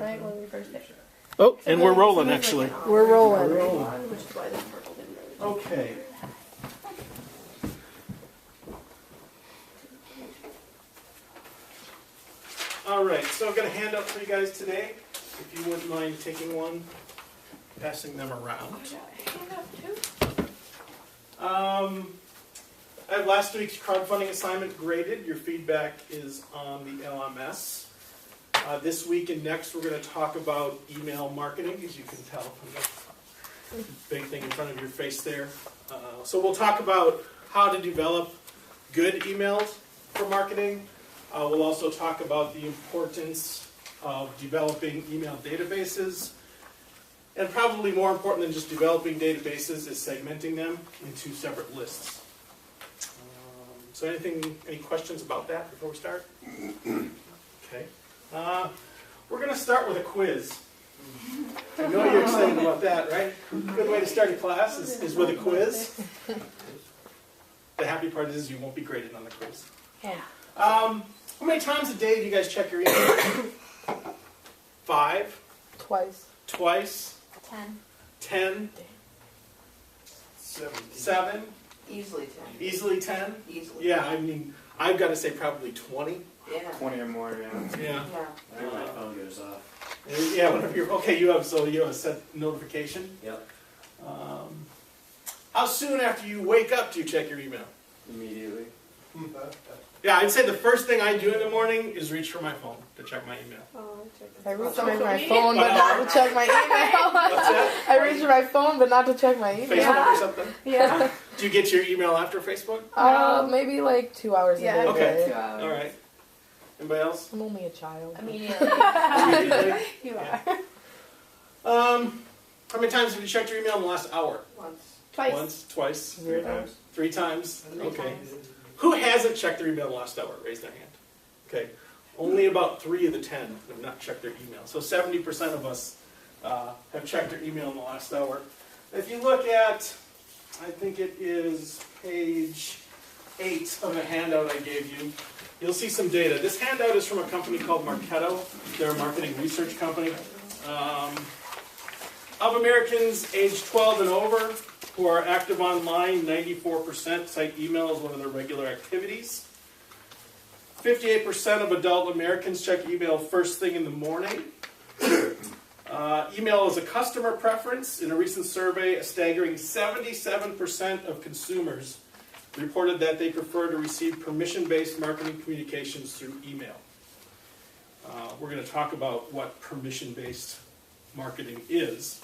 right? When we first did. Oh, and we're rolling actually. We're rolling. Which is why this purple didn't really. Okay. All right, so I've got a handout for you guys today. If you wouldn't mind taking one, passing them around. I have last week's crowdfunding assignment graded. Your feedback is on the LMS. This week and next, we're going to talk about email marketing, as you can tell from the big thing in front of your face there. So we'll talk about how to develop good emails for marketing. We'll also talk about the importance of developing email databases. And probably more important than just developing databases is segmenting them into separate lists. So any questions about that before we start? Okay. We're going to start with a quiz. I know you're excited about that, right? Good way to start a class is with a quiz. The happy part is you won't be graded on the quiz. Yeah. How many times a day do you guys check your email? 5? Twice. Twice? 10. 10? 7? Easily 10. Easily 10? Easily. Yeah, I mean, I've got to say probably 20. Yeah. 20 or more, yeah. Yeah. Yeah. When my phone goes off. Yeah, whenever you're, okay, you have a set notification? Yep. How soon after you wake up do you check your email? Immediately. Yeah, I'd say the first thing I do in the morning is reach for my phone to check my email. I reach for my phone, but not to check my email. What's that? I reach for my phone, but not to check my email. Facebook or something? Yeah. Do you get your email after Facebook? Maybe like 2 hours a day. Okay. 2 hours. All right. Anybody else? I'm only a child. Immediately. Immediately? You Yeah. are. How many times have you checked your email in the last hour? Once. Once? Twice? 3 times. 3 times? 3 Okay. times. Who hasn't checked their email in the last hour? Raise their hand. Okay. Only about 3 of the 10 have not checked their email. So 70% of us have checked their email in the last hour. If you look at, I think it is page 8 of a handout I gave you, you'll see some data. This handout is from a company called Marketo. They're a marketing research company. Of Americans aged 12 and over who are active online, 94% cite email as one of their regular activities. 58% of adult Americans check email first thing in the morning. Email is a customer preference. In a recent survey, a staggering 77% of consumers reported that they prefer to receive permission-based marketing communications through email. We're going to talk about what permission-based marketing is.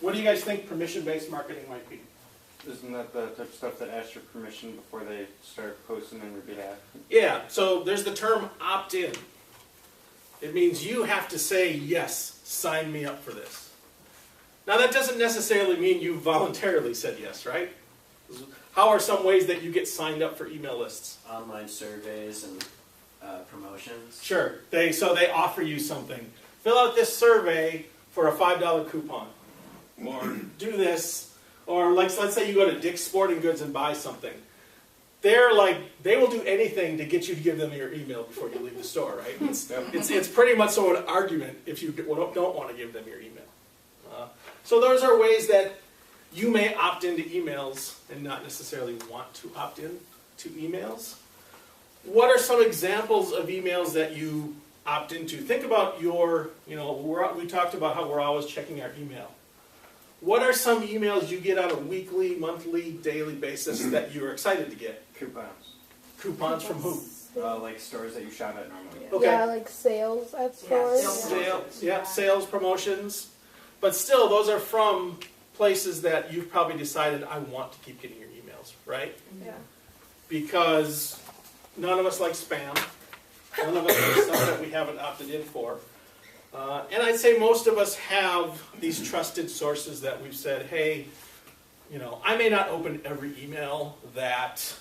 What do you guys think permission-based marketing might be? Isn't that the type of stuff that asks your permission before they start posting on your behalf? Yeah, so there's the term opt-in. It means you have to say, yes, sign me up for this. Now that doesn't necessarily mean you voluntarily said yes, right? How are some ways that you get signed up for email lists? Online surveys and promotions. Sure, they offer you something. Fill out this survey for a $5 coupon. Or do this. Or let's say you go to Dick's Sporting Goods and buy something. They will do anything to get you to give them your email before you leave the store, right? It's pretty much so an argument if you don't want to give them your email. So those are ways that you may opt into emails and not necessarily want to opt in to emails. What are some examples of emails that you opt into? Think about we talked about how we're always checking our email. What are some emails you get on a weekly, monthly, daily basis that you're excited to get? Coupons. Coupons from who? Like stores that you shop at normally. Okay. Yeah, like sales at stores. Sales promotions. But still, those are from places that you've probably decided, I want to keep getting your emails, right? Yeah. Because none of us like spam. None of us like stuff that we haven't opted in for. And I'd say most of us have these trusted sources that we've said, hey, I may not open every email that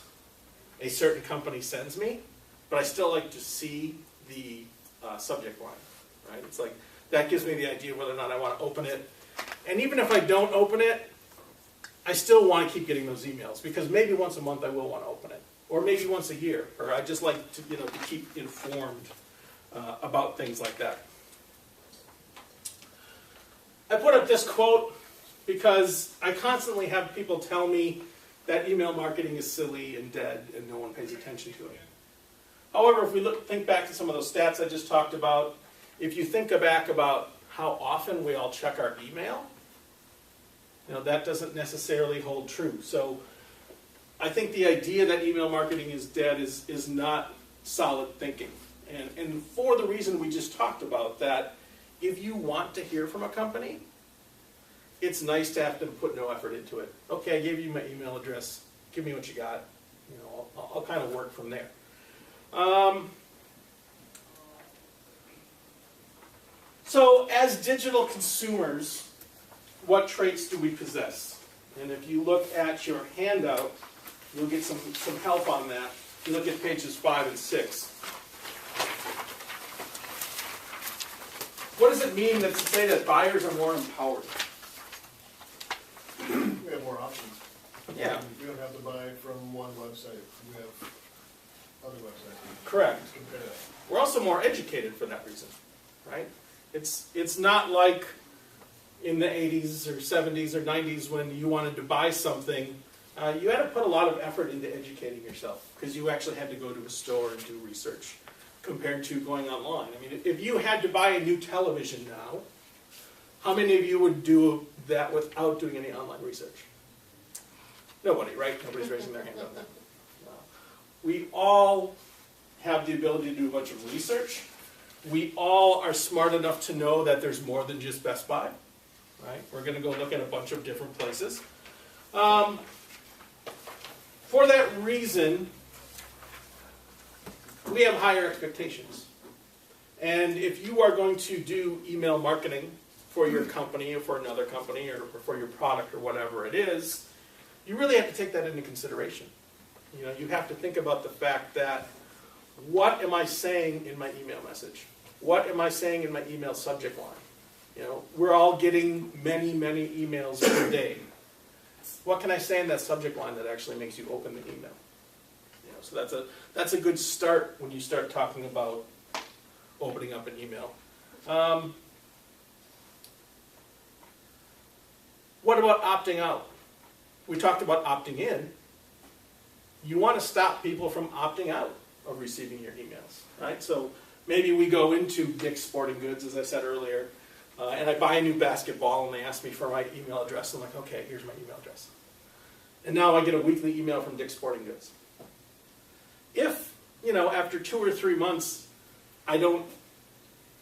a certain company sends me, but I still like to see the subject line, right? It's like, that gives me the idea whether or not I want to open it. And even if I don't open it, I still want to keep getting those emails, because maybe once a month I will want to open it, or maybe once a year, or I just like to, to keep informed about things like that. I put up this quote because I constantly have people tell me that email marketing is silly and dead and no one pays attention to it. However, if we think back to some of those stats I just talked about, if you think back about how often we all check our email, that doesn't necessarily hold true. So I think the idea that email marketing is dead is not solid thinking. And for the reason we just talked about, that if you want to hear from a company, it's nice to have them put no effort into it. Okay, I gave you my email address. Give me what you got. I'll kind of work from there. So as digital consumers, what traits do we possess? And if you look at your handout, you'll get some help on that. If you look at pages 5 and 6. What does it mean to say that buyers are more empowered? We have more options. Yeah. We don't have to buy from one website. We have other websites. Correct. Compare that. We're also more educated for that reason, right? It's not like in the 80s or 70s or 90s when you wanted to buy something, you had to put a lot of effort into educating yourself because you actually had to go to a store and do research compared to going online. I mean, if you had to buy a new television now, how many of you would do that without doing any online research? Nobody, right? Nobody's raising their hand on that. No. We all have the ability to do a bunch of research. We all are smart enough to know that there's more than just Best Buy, right? We're going to go look at a bunch of different places. For that reason, we have higher expectations. And if you are going to do email marketing for your company or for another company or for your product or whatever it is, you really have to take that into consideration. You have to think about the fact that, what am I saying in my email message? What am I saying in my email subject line? We're all getting many, many emails per day. What can I say in that subject line that actually makes you open the email? So that's a good start when you start talking about opening up an email. What about opting out? We talked about opting in. You want to stop people from opting out of receiving your emails, right? So maybe we go into Dick's Sporting Goods, as I said earlier, and I buy a new basketball, and they ask me for my email address. I'm like, okay, here's my email address. And now I get a weekly email from Dick's Sporting Goods. If, after 2 or 3 months, I don't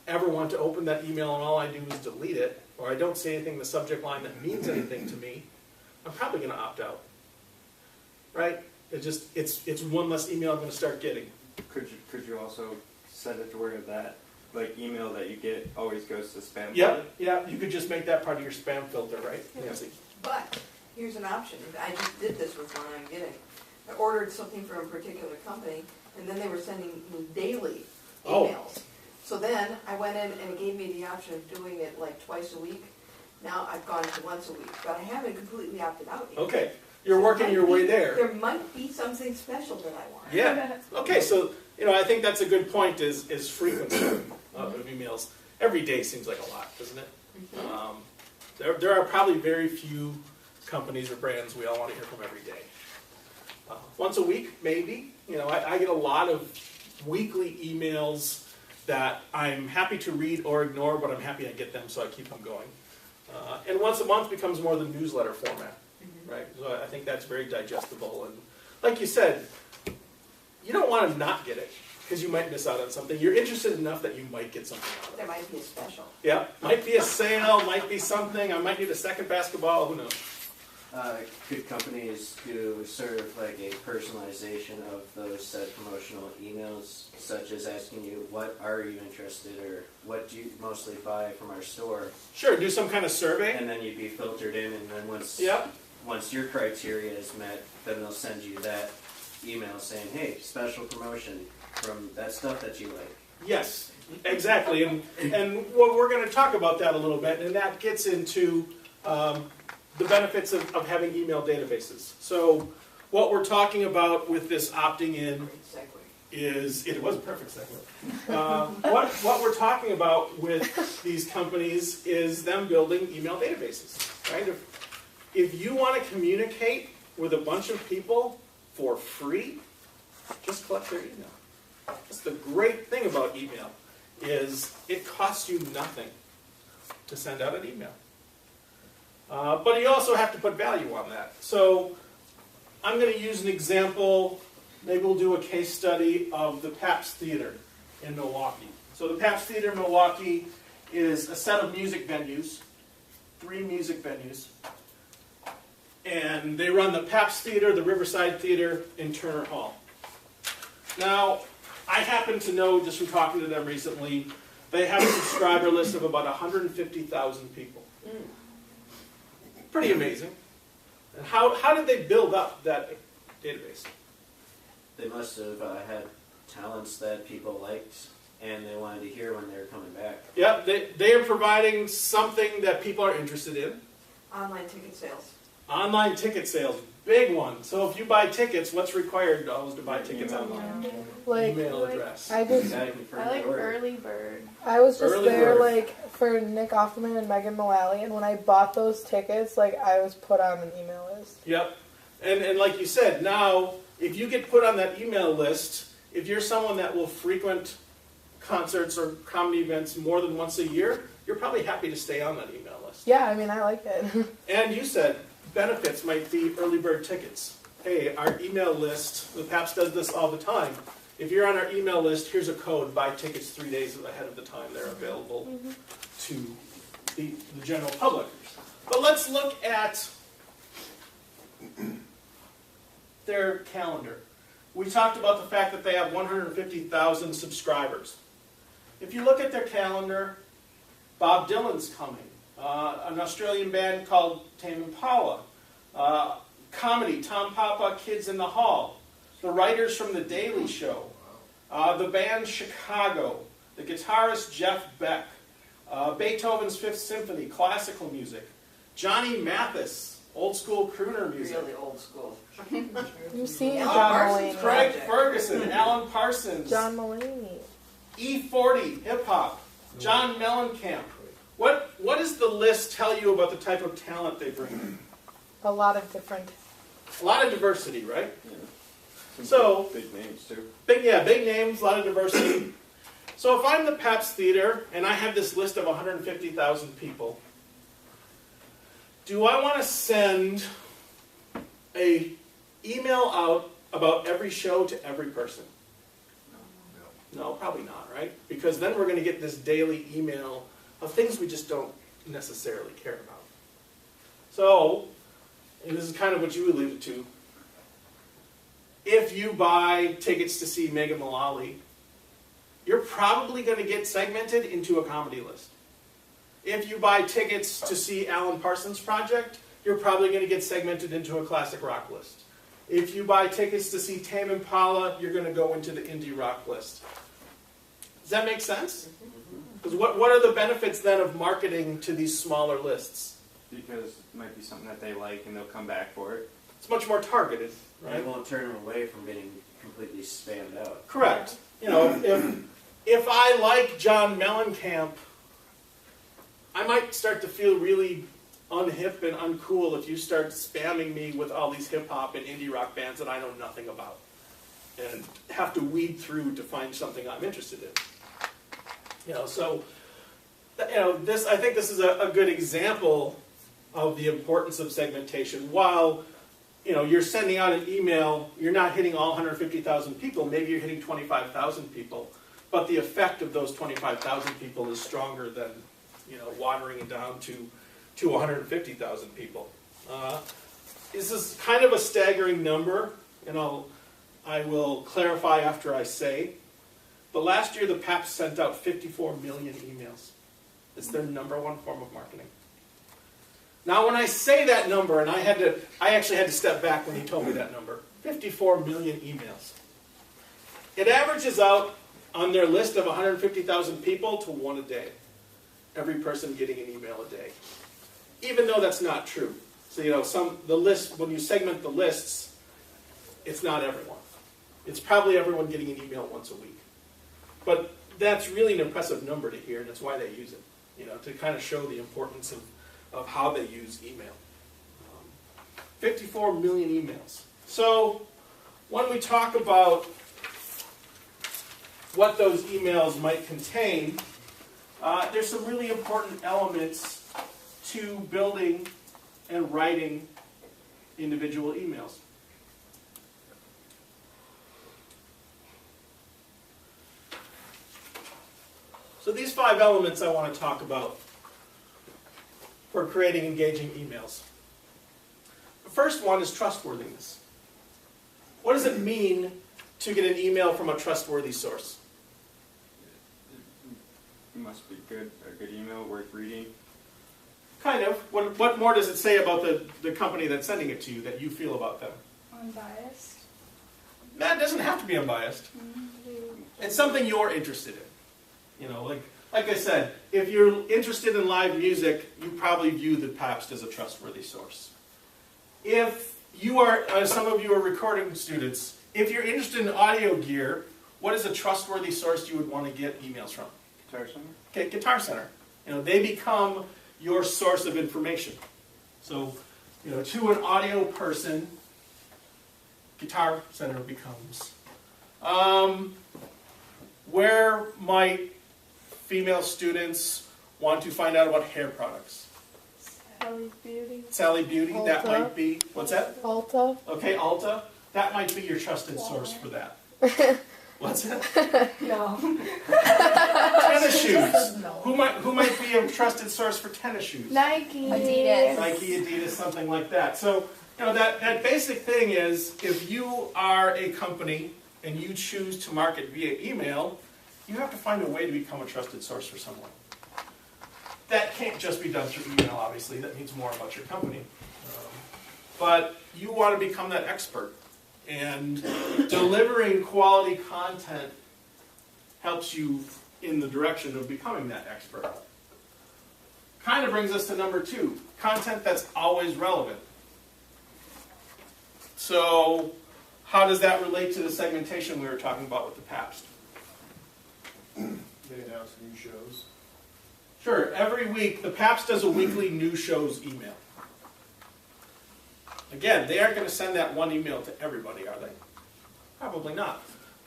ever want to open that email and all I do is delete it, or I don't say anything in the subject line that means anything to me, I'm probably going to opt out, right? It's one less email I'm going to start getting. Could you also set it to where that email that you get always goes to spam? Yeah, you could just make that part of your spam filter, right? Nancy? But here's an option. I just did this with one I'm getting. I ordered something from a particular company, and then they were sending me daily emails. So then I went in and it gave me the option of doing it like twice a week. Now I've gone to once a week, but I haven't completely opted out yet. Okay, you're working your way there. There might be something special that I want. Yeah. Okay, so I think that's a good point. Is frequency of emails. Every day seems like a lot, doesn't it? Mm-hmm. There are probably very few companies or brands we all want to hear from every day. Once a week, maybe. I get a lot of weekly emails that I'm happy to read or ignore, but I'm happy I get them, so I keep them going. And once a month becomes more the newsletter format, right? So I think that's very digestible. And like you said, you don't want to not get it, because you might miss out on something. You're interested enough that you might get something out of it. There might be a special. Yeah, might be a sale, might be something. I might need a second basketball, who knows? Could companies do sort of like a personalization of those said promotional emails, such as asking you, what are you interested, or what do you mostly buy from our store? Sure, do some kind of survey. And then you'd be filtered in, and then once your criteria is met, then they'll send you that email saying, hey, special promotion from that stuff that you like. Yes, exactly. And we're going to talk about that a little bit, and that gets into the benefits of having email databases. So what we're talking about with this opting in, Great segue. it was a perfect segue. What we're talking about with these companies is them building email databases, right? If you want to communicate with a bunch of people for free, just collect their email. That's the great thing about email, is it costs you nothing to send out an email. But you also have to put value on that. So I'm going to use an example. Maybe we'll do a case study of the Pabst Theater in Milwaukee. So the Pabst Theater in Milwaukee is a set of music venues, 3 music venues. And they run the Pabst Theater, the Riverside Theater, and Turner Hall. Now, I happen to know, just from talking to them recently, they have a subscriber list of about 150,000 people. Pretty amazing. And how did they build up that database? They must have had talents that people liked, and they wanted to hear when they were coming back. Yeah, they are providing something that people are interested in. Online ticket sales. Online ticket sales, big one. So if you buy tickets, what's required always to buy tickets online? Like, Email address. I You just, gotta confirm I like the order. early bird. I was just Early there, bird. like, for Nick Offerman and Megan Mullally, and when I bought those tickets, like, I was put on an email list. Yep. And like you said, now, if you get put on that email list, if you're someone that will frequent concerts or comedy events more than once a year, you're probably happy to stay on that email list. Yeah, I mean, I like it. And you said benefits might be early bird tickets. Hey, our email list, the PAPS does this all the time. If you're on our email list, here's a code, buy tickets 3 days ahead of the time they're available to the general public. But let's look at their calendar. We talked about the fact that they have 150,000 subscribers. If you look at their calendar, Bob Dylan's coming. An Australian band called Tame Impala. Comedy, Tom Papa, Kids in the Hall. The writers from The Daily Show. The band Chicago. The guitarist Jeff Beck. Beethoven's Fifth Symphony, classical music. Johnny Mathis, old school crooner music. Really old school. You've seen Alan John Parsons, Mulaney. Craig Ferguson, Alan Parsons. John Mulaney. E40, hip hop. John Mellencamp. What does the list tell you about the type of talent they bring in? A lot of different. A lot of diversity, right? Some So- big names too. Big names, a lot of diversity. So if I'm the Pabst Theater and I have this list of 150,000 people, do I want to send a email out about every show to every person? No, probably not, right? Because then we're going to get this daily email of things we just don't necessarily care about. So, and this is kind of what you alluded to, if you buy tickets to see Megan Mullally, you're probably going to get segmented into a comedy list. If you buy tickets to see Alan Parsons Project, you're probably going to get segmented into a classic rock list. If you buy tickets to see Tame Impala, you're going to go into the indie rock list. Does that make sense? Because what are the benefits then of marketing to these smaller lists? Because it might be something that they like and they'll come back for it. It's much more targeted, Right? right? It won't turn them away from getting completely spammed out. Correct. You know, if I like John Mellencamp, I might start to feel really unhip and uncool if you start spamming me with all these hip-hop and indie rock bands that I know nothing about and have to weed through to find something I'm interested in. You know, so, you know, I think this is a good example of the importance of segmentation. While, you know, you're sending out an email, you're not hitting all 150,000 people, maybe you're hitting 25,000 people, but the effect of those 25,000 people is stronger than, you know, watering it down to 150,000 people. This is kind of a staggering number, and I will clarify after I say, but last year the PAPS sent out 54 million emails. It's their #1 form of marketing. Now when I say that number, and I actually had to step back when he told me that number, 54 million emails. It averages out on their list of 150,000 people to 1 a day. Every person getting an email a day. Even though that's not true. So, you know, the list, when you segment the lists, it's not everyone. It's probably everyone getting an email once a week. But that's really an impressive number to hear, and that's why they use it, to kind of show the importance of how they use email. 54 million emails. So when we talk about what those emails might contain, there's some really important elements to building and writing individual emails. So these 5 elements I want to talk about for creating engaging emails. The first one is trustworthiness. What does it mean to get an email from a trustworthy source? It must be good, a good email, worth reading. Kind of. What more does it say about the company that's sending it to you that you feel about them? Unbiased. That doesn't have to be unbiased. It's something you're interested in. Like I said, if you're interested in live music, you probably view the Pabst as a trustworthy source. If you are, some of you are recording students, if you're interested in audio gear, what is a trustworthy source you would want to get emails from? Guitar Center? Okay, Guitar Center. They become your source of information. So, to an audio person, Guitar Center becomes. Where might female students want to find out about hair products? Sally Beauty. Sally Beauty, that Ulta. might be, what's that? Ulta. Okay, Ulta, that might be your trusted source for that. What's that? No. Tennis shoes. No. Who might be a trusted source for tennis shoes? Nike. Adidas. Nike, Adidas, something like that. So, that basic thing is, if you are a company and you choose to market via email, you have to find a way to become a trusted source for someone. That can't just be done through email, obviously. That means more about your company. But you want to become that expert. And delivering quality content helps you in the direction of becoming that expert. Kind of brings us to number 2, content that's always relevant. So, how does that relate to the segmentation we were talking about with the Pabst? They announce new shows. Sure, every week, the Pabst does a weekly new shows email. Again, they aren't going to send that one email to everybody, are they? Probably not.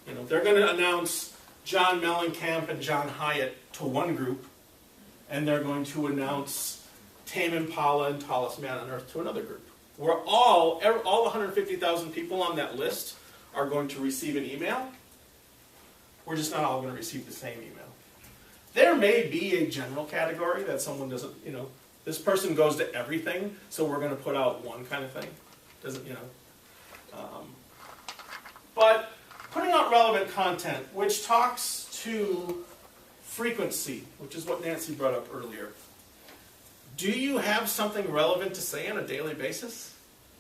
They're going to announce John Mellencamp and John Hyatt to one group, and they're going to announce Tame Impala and Tallest Man on Earth to another group. Where all 150,000 people on that list are going to receive an email. We're just not all going to receive the same email. There may be a general category that someone doesn't, this person goes to everything, so we're going to put out one kind of thing. But putting out relevant content, which talks to frequency, which is what Nancy brought up earlier. Do you have something relevant to say on a daily basis?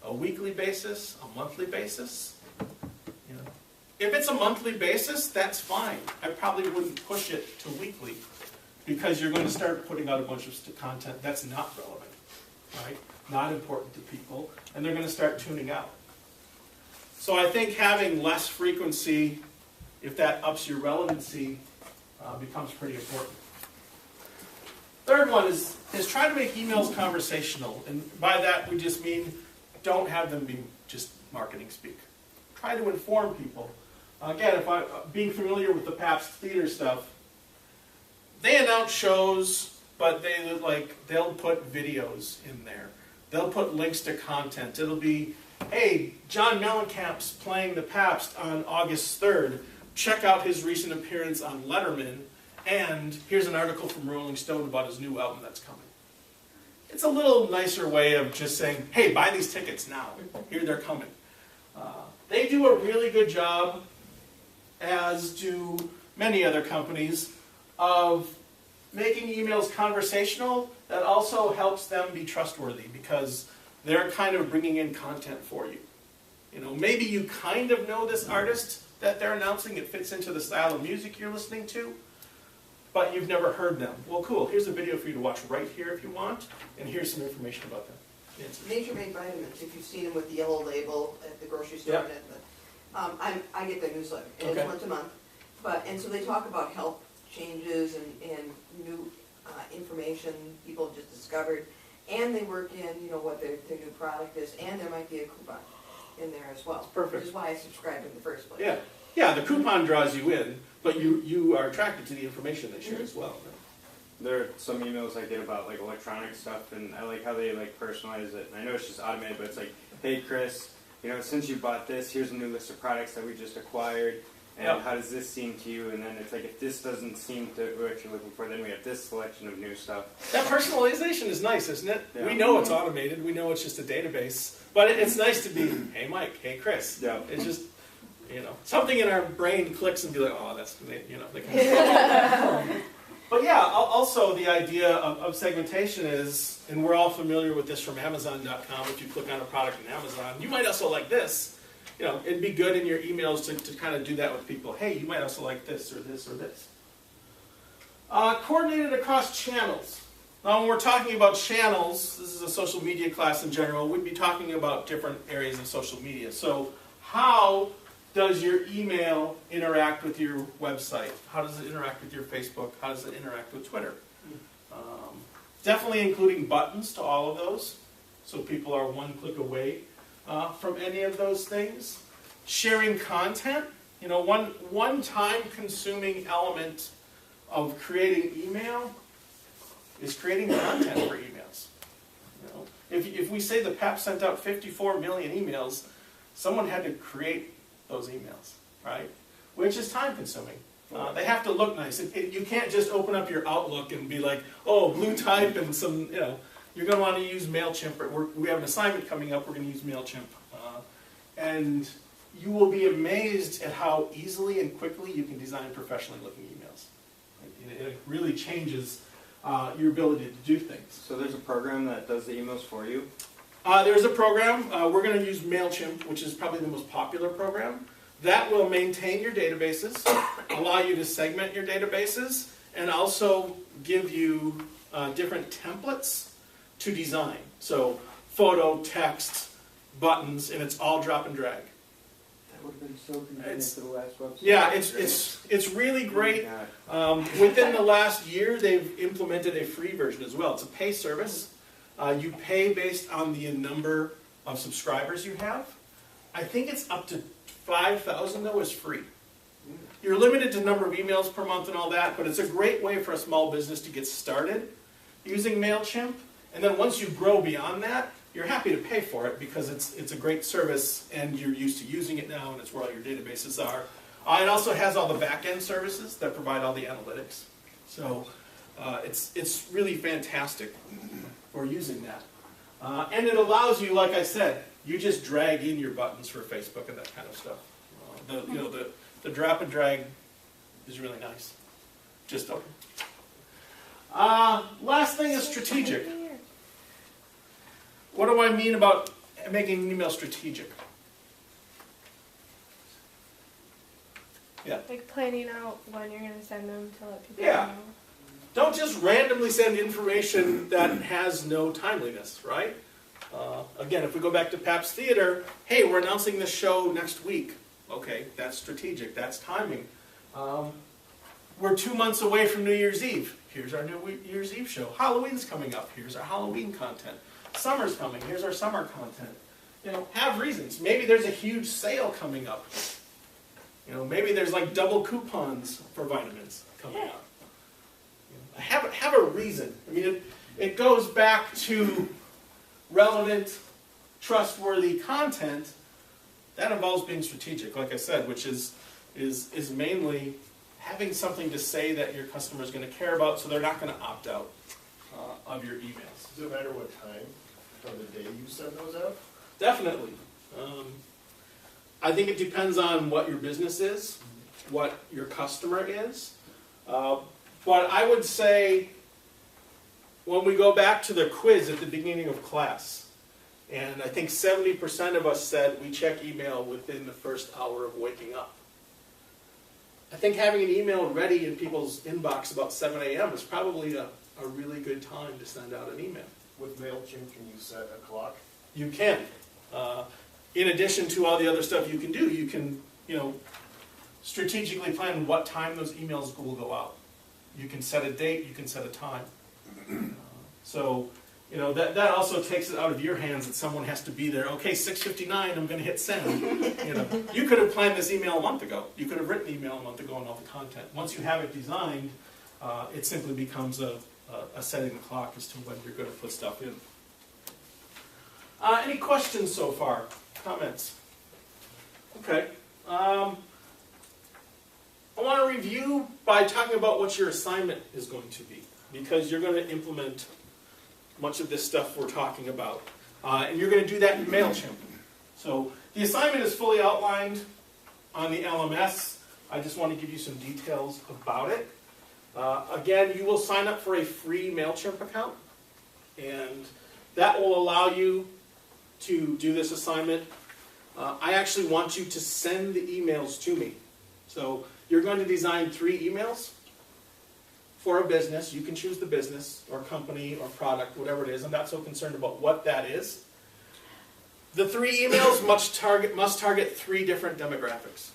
A weekly basis? A monthly basis? If it's a monthly basis, that's fine. I probably wouldn't push it to weekly because you're going to start putting out a bunch of content that's not relevant, right? Not important to people, and they're going to start tuning out. So I think having less frequency, if that ups your relevancy, becomes pretty important. Third one is try to make emails conversational, and by that we just mean don't have them be just marketing speak. Try to inform people. Again, if being familiar with the Pabst theater stuff, they announce shows, but they'll put videos in there. They'll put links to content. It'll be, hey, John Mellencamp's playing the Pabst on August 3rd. Check out his recent appearance on Letterman, and here's an article from Rolling Stone about his new album that's coming. It's a little nicer way of just saying, hey, buy these tickets now. Here they're coming. They do a really good job, as do many other companies, of making emails conversational. That also helps them be trustworthy because they're kind of bringing in content for you. Maybe you kind of know this artist that they're announcing. It fits into the style of music you're listening to, but you've never heard them. Well, cool. Here's a video for you to watch right here if you want, and here's some information about them. Nancy. Nature Made vitamins, if you've seen them with the yellow label at the grocery store, Yep. and I get their newsletter, and Okay. it's once a month. And so they talk about health changes and new information people have just discovered. And they work in, you know, what their new product is, and there might be a coupon in there as well. Perfect. Which is why I subscribed in the first place. Yeah, yeah, the coupon draws you in, but you are attracted to the information they share as well. There are some emails I get about like electronic stuff, and I like how they like personalize it. And I know it's just automated, but it's like, hey Chris, you know, since you bought this, here's a new list of products that we just acquired, and Yep. how does this seem to you? And then it's like, if this doesn't seem to what you're looking for, then we have this selection of new stuff. That personalization is nice, isn't it? Yeah. We know it's automated, we know it's just a database, but it's nice to be, hey Mike, hey Chris. Yeah. It's just, you know, something in our brain clicks and be like, oh, that's, you know, they kind of But yeah, also the idea of segmentation is, and we're all familiar with this from Amazon.com, if you click on a product in Amazon, you might also like this. You know, it'd be good in your emails to kind of do that with people. Hey, you might also like this or this or this. Coordinated across channels. Now when we're talking about channels, this is a social media class in general, we'd be talking about different areas of social media. So how does your email interact with your website? How does it interact with your Facebook? How does it interact with Twitter? Definitely including buttons to all of those, so people are one click away from any of those things. Sharing content, you know, one time consuming element of creating email is creating content for emails. You know, if we say the PAP sent out 54 million emails, someone had to create those emails, right? Which is time consuming. They have to look nice. You can't just open up your Outlook and be like, oh, blue type and some, you know, you're going to want to use MailChimp. We have an assignment coming up, we're going to use MailChimp. And you will be amazed at how easily and quickly you can design professionally looking emails. It really changes your ability to do things. So there's a program that does the emails for you? There's a program. We're going to use MailChimp, which is probably the most popular program. That will maintain your databases, allow you to segment your databases, and also give you different templates to design. So photo, text, buttons, and it's all drop and drag. That would have been so convenient to the last website. Yeah, it's really great. Within the last year, they've implemented a free version as well. It's a pay service. You pay based on the number of subscribers you have. I think it's up to 5,000 though is free. You're limited to number of emails per month and all that, but it's a great way for a small business to get started using MailChimp. And then once you grow beyond that, you're happy to pay for it because it's a great service and you're used to using it now and it's where all your databases are. It also has all the back-end services that provide all the analytics. So it's really fantastic for using that. And it allows you, like I said, you just drag in your buttons for Facebook and that kind of stuff. The drop and drag is really nice. Just open. Last thing is strategic. What do I mean about making an email strategic? Yeah. Like planning out when you're going to send them to let people Yeah. know. Don't just randomly send information that has no timeliness, right? Again, if we go back to Pabst Theater, hey, we're announcing this show next week. Okay, that's strategic, that's timing. We're 2 months away from New Year's Eve. Here's our New Year's Eve show. Halloween's coming up. Here's our Halloween content. Summer's coming. Here's our summer content. You know, have reasons. Maybe there's a huge sale coming up. You know, maybe there's like double coupons for vitamins coming up. You know, have a reason. I mean, it goes back to relevant, trustworthy content. That involves being strategic, like I said, which is mainly having something to say that your customer is going to care about, so they're not going to opt out of your emails. Does it matter what time of the day you send those out? Definitely. I think it depends on what your business is, what your customer is. But I would say when we go back to the quiz at the beginning of class, and I think 70% of us said we check email within the first hour of waking up. I think having an email ready in people's inbox about 7 a.m. is probably a really good time to send out an email. With MailChimp, can you set a clock? You can. in addition to all the other stuff you can do, you can, strategically plan what time those emails will go out. You can set a date, you can set a time. So, that also takes it out of your hands that someone has to be there. Okay, 6:59, I'm going to hit send. You could have planned this email a month ago. You could have written the email a month ago and all the content. Once you have it designed, it simply becomes a setting the clock as to when you're going to put stuff in. Any questions so far? Comments? Okay. I want to review by talking about what your assignment is going to be, because you're going to implement much of this stuff we're talking about. And you're going to do that in MailChimp. So the assignment is fully outlined on the LMS. I just want to give you some details about it. Again, you will sign up for a free MailChimp account, and that will allow you to do this assignment. I actually want you to send the emails to me. So you're going to design 3 emails for a business. You can choose the business or company or product, whatever it is. I'm not so concerned about what that is. The 3 emails must target 3 different demographics.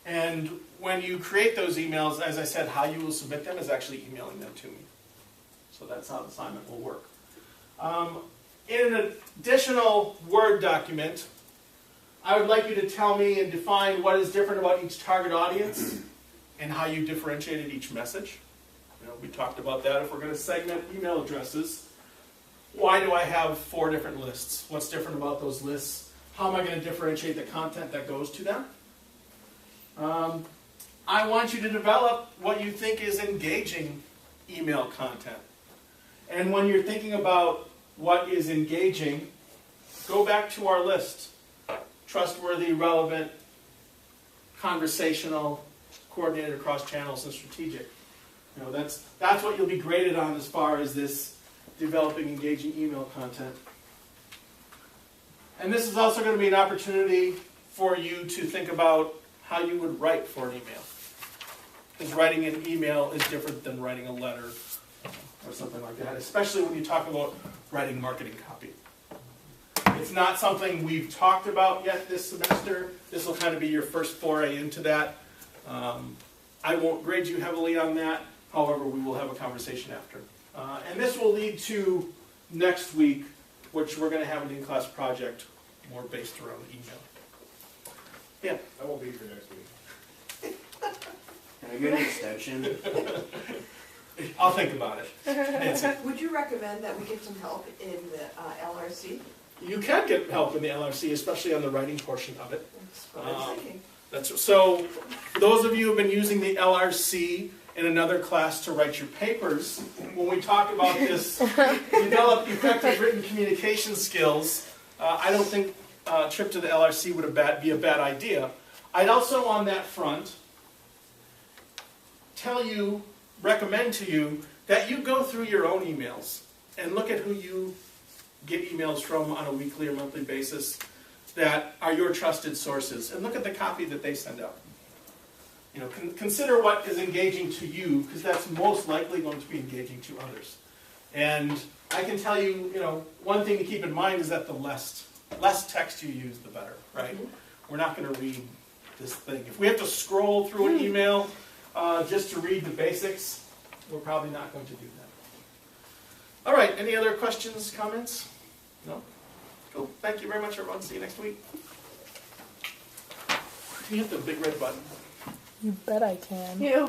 And when you create those emails, as I said, how you will submit them is actually emailing them to me. So that's how the assignment will work. In an additional Word document, I would like you to tell me and define what is different about each target audience and how you differentiated each message. We talked about that. If we're going to segment email addresses, why do I have 4 different lists? What's different about those lists? How am I going to differentiate the content that goes to them? I want you to develop what you think is engaging email content. And when you're thinking about what is engaging, go back to our list. Trustworthy, relevant, conversational, coordinated across channels, and strategic. That's what you'll be graded on as far as this developing engaging email content. And this is also going to be an opportunity for you to think about how you would write for an email. Because writing an email is different than writing a letter or something like that, especially when you talk about writing marketing copy. It's not something we've talked about yet this semester. This will kind of be your first foray into that. I won't grade you heavily on that. However, we will have a conversation after. And this will lead to next week, which we're going to have an in-class project more based around email. Yeah. I won't be here next week. Can I get an extension? I'll think about it. Nancy. Would you recommend that we get some help in the LRC? You can get help in the LRC, especially on the writing portion of it. That's what I was thinking. So, for those of you who have been using the LRC in another class to write your papers, when we talk about this, develop effective written communication skills, I don't think a trip to the LRC would be a bad idea. I'd also, on that front, recommend to you that you go through your own emails and look at who you get emails from on a weekly or monthly basis that are your trusted sources, and look at the copy that they send out. Consider what is engaging to you, because that's most likely going to be engaging to others. And I can tell you, one thing to keep in mind is that the less text you use, the better, right? We're not going to read this thing. If we have to scroll through an email just to read the basics, we're probably not going to do that. All right, any other questions, comments? No? Cool. Thank you very much, everyone. See you next week. Can you hit the big red button? You bet I can. Yeah.